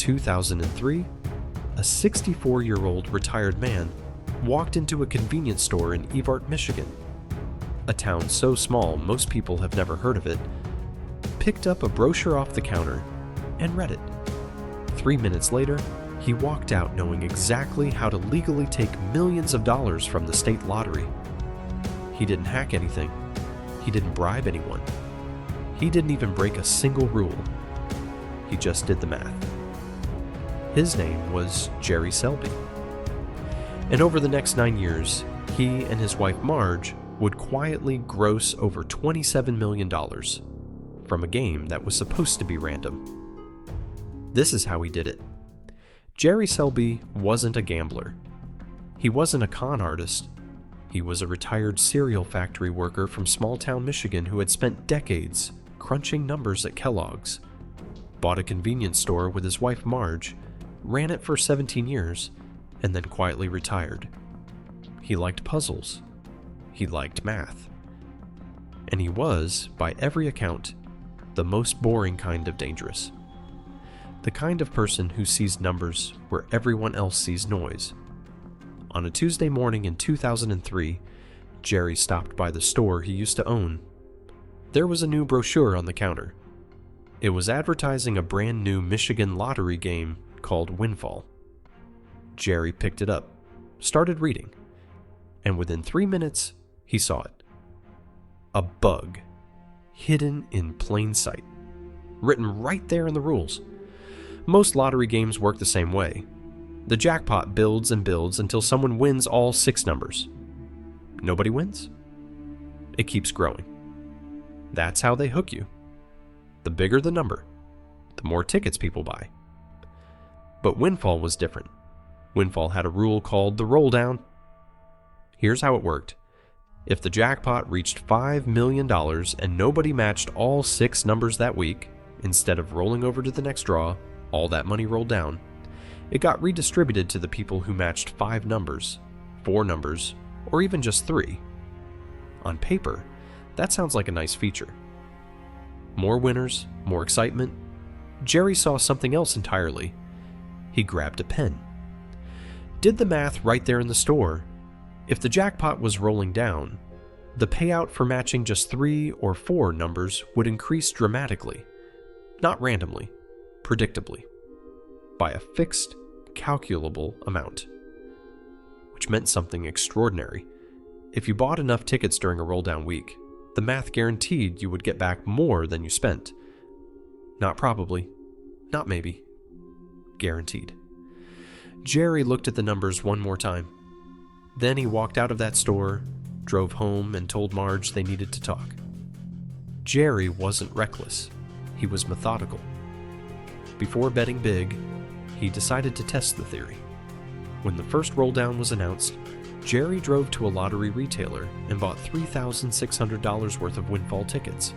2003, a 64-year-old retired man walked into a convenience store in Evart, Michigan, a town so small most people have never heard of it, picked up a brochure off the counter and read it. 3 minutes later, he walked out knowing exactly how to legally take millions of dollars from the state lottery. He didn't hack anything. He didn't bribe anyone. He didn't even break a single rule. He just did the math. His name was Jerry Selbee. And over the next 9 years, he and his wife Marge would quietly gross over $27 million from a game that was supposed to be random. This is how he did it. Jerry Selbee wasn't a gambler. He wasn't a con artist. He was a retired cereal factory worker from small-town Michigan who had spent decades crunching numbers at Kellogg's, bought a convenience store with his wife Marge, ran it for 17 years, and then quietly retired. He liked puzzles. He liked math. And he was, by every account, the most boring kind of dangerous. The kind of person who sees numbers where everyone else sees noise. On a Tuesday morning in 2003, Jerry stopped by the store he used to own. There was a new brochure on the counter. It was advertising a brand new Michigan lottery game called Winfall. Jerry picked it up, started reading, and within 3 minutes, he saw it. A bug, hidden in plain sight, written right there in the rules. Most lottery games work the same way. The jackpot builds and builds until someone wins all 6 numbers. Nobody wins? It keeps growing. That's how they hook you. The bigger the number, the more tickets people buy. But Winfall was different. Winfall had a rule called the rolldown. Here's how it worked. If the jackpot reached $5 million and nobody matched all 6 numbers that week, instead of rolling over to the next draw, all that money rolled down, it got redistributed to the people who matched 5 numbers, 4 numbers, or even just 3. On paper, that sounds like a nice feature. More winners, more excitement. Jerry saw something else entirely. He grabbed a pen. Did the math right there in the store. If the jackpot was rolling down, the payout for matching just 3 or 4 numbers would increase dramatically. Not randomly, predictably, by a fixed, calculable amount. Which meant something extraordinary. If you bought enough tickets during a roll-down week, the math guaranteed you would get back more than you spent. Not probably, not maybe, guaranteed. Jerry looked at the numbers one more time. Then he walked out of that store, drove home, and told Marge they needed to talk. Jerry wasn't reckless. He was methodical. Before betting big, he decided to test the theory. When the first roll-down was announced, Jerry drove to a lottery retailer and bought $3,600 worth of Winfall tickets.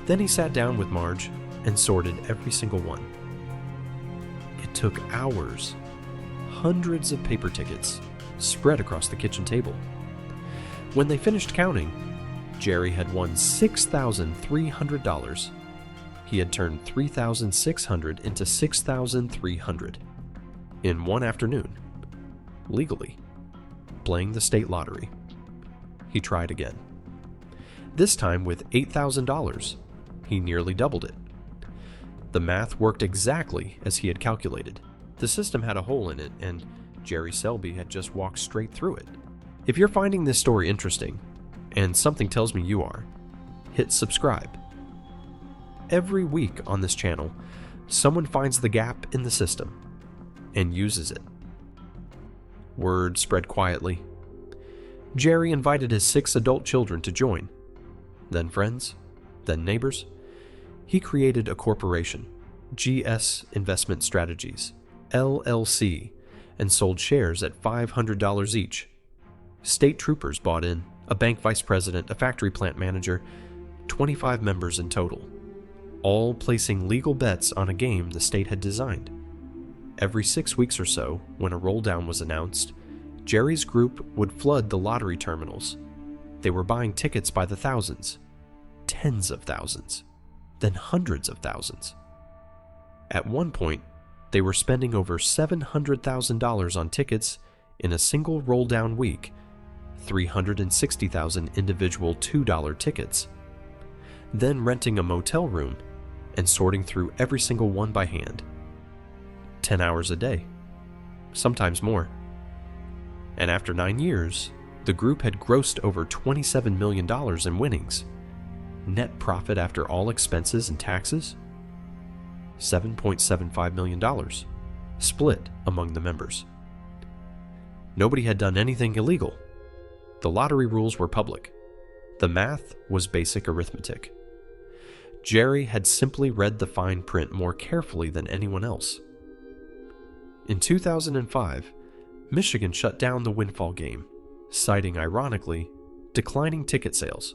Then he sat down with Marge and sorted every single one. It took hours, hundreds of paper tickets spread across the kitchen table. When they finished counting, Jerry had won $6,300. He had turned $3,600 into $6,300 in one afternoon, legally, playing the state lottery. He tried again. This time with $8,000, he nearly doubled it. The math worked exactly as he had calculated. The system had a hole in it, and Jerry Selbee had just walked straight through it. If you're finding this story interesting, and something tells me you are, hit subscribe. Every week on this channel, someone finds the gap in the system and uses it. Word spread quietly. Jerry invited his 6 adult children to join, then friends, then neighbors. He created a corporation, GS Investment Strategies, LLC, and sold shares at $500 each. State troopers bought in, a bank vice president, a factory plant manager, 25 members in total, all placing legal bets on a game the state had designed. Every 6 weeks or so, when a roll-down was announced, Jerry's group would flood the lottery terminals. They were buying tickets by the thousands, tens of thousands, then hundreds of thousands. At one point, They were spending over $700,000 on tickets in a single roll-down week, 360,000 individual $2 tickets, then renting a motel room and sorting through every single one by hand. 10 hours a day, sometimes more. And after 9 years, the group had grossed over $27 million in winnings. Net profit after all expenses and taxes? $7.75 million, split among the members. Nobody had done anything illegal. The lottery rules were public. The math was basic arithmetic. Jerry had simply read the fine print more carefully than anyone else. In 2005, Michigan shut down the Winfall game, citing, ironically, declining ticket sales.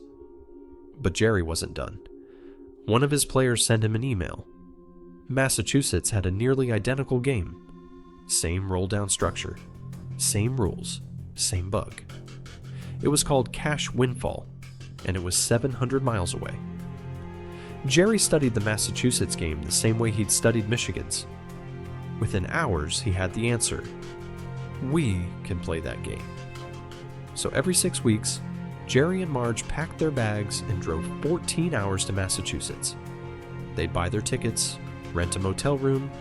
But Jerry wasn't done. One of his players sent him an email. Massachusetts had a nearly identical game. Same roll-down structure, same rules, same bug. It was called Cash Winfall, and it was 700 miles away. Jerry studied the Massachusetts game the same way he'd studied Michigan's. Within hours, he had the answer. We can play that game. So every 6 weeks, Jerry and Marge packed their bags and drove 14 hours to Massachusetts. They'd buy their tickets, rent a motel room,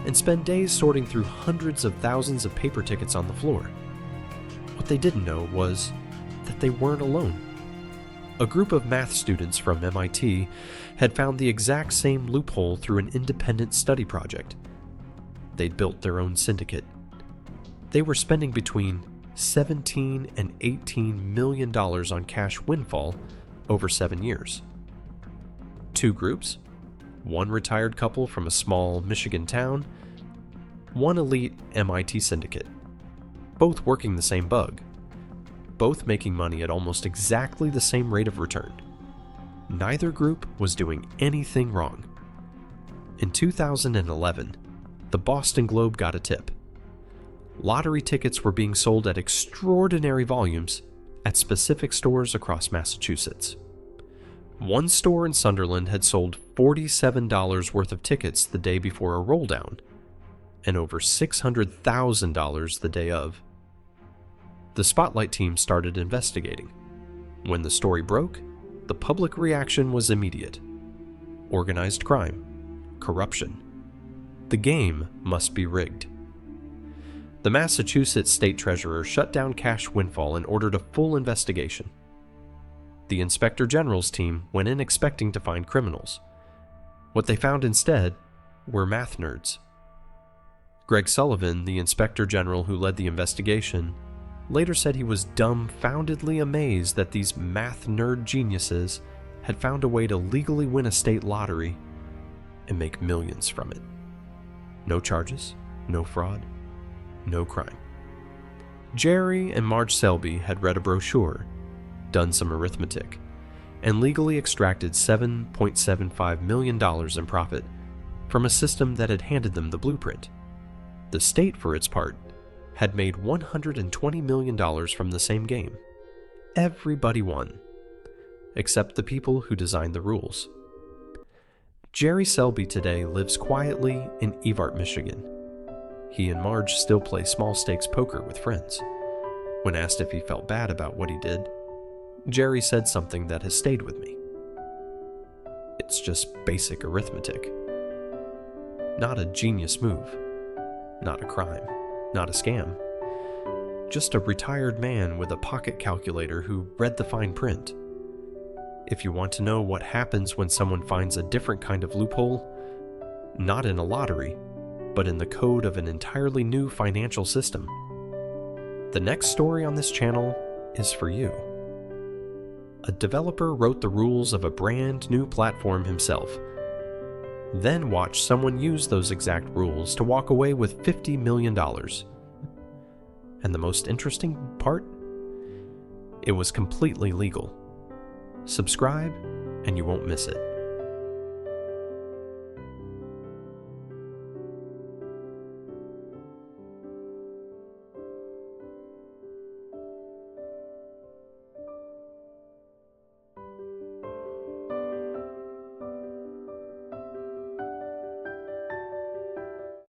and spend days sorting through hundreds of thousands of paper tickets on the floor. What they didn't know was that they weren't alone. A group of math students from MIT had found the exact same loophole through an independent study project. They'd built their own syndicate. They were spending between $17 and $18 million on Cash Winfall over 7 years. 2 groups, one retired couple from a small Michigan town, one elite MIT syndicate, both working the same bug, both making money at almost exactly the same rate of return. Neither group was doing anything wrong. In 2011, the Boston Globe got a tip. Lottery tickets were being sold at extraordinary volumes at specific stores across Massachusetts. One store in Sunderland had sold $47 worth of tickets the day before a rolldown, and over $600,000 the day of. The Spotlight team started investigating. When the story broke, the public reaction was immediate. Organized crime, corruption. The game must be rigged. The Massachusetts state treasurer shut down Cash Winfall and ordered a full investigation. The inspector general's team went in expecting to find criminals. What they found instead were math nerds. Greg Sullivan, the inspector general who led the investigation, later said he was dumbfoundedly amazed that these math nerd geniuses had found a way to legally win a state lottery and make millions from it. No charges, no fraud, no crime. Jerry and Marge Selbee had read a brochure, done some arithmetic, and legally extracted $7.75 million in profit from a system that had handed them the blueprint. The state, for its part, had made $120 million from the same game. Everybody won, except the people who designed the rules. Jerry Selbee today lives quietly in Evart, Michigan. He and Marge still play small-stakes poker with friends. When asked if he felt bad about what he did, Jerry said something that has stayed with me. It's just basic arithmetic. Not a genius move. Not a crime. Not a scam. Just a retired man with a pocket calculator who read the fine print. If you want to know what happens when someone finds a different kind of loophole, not in a lottery, but in the code of an entirely new financial system, the next story on this channel is for you. A developer wrote the rules of a brand new platform himself, then watched someone use those exact rules to walk away with $50 million. And the most interesting part? It was completely legal. Subscribe and you won't miss it.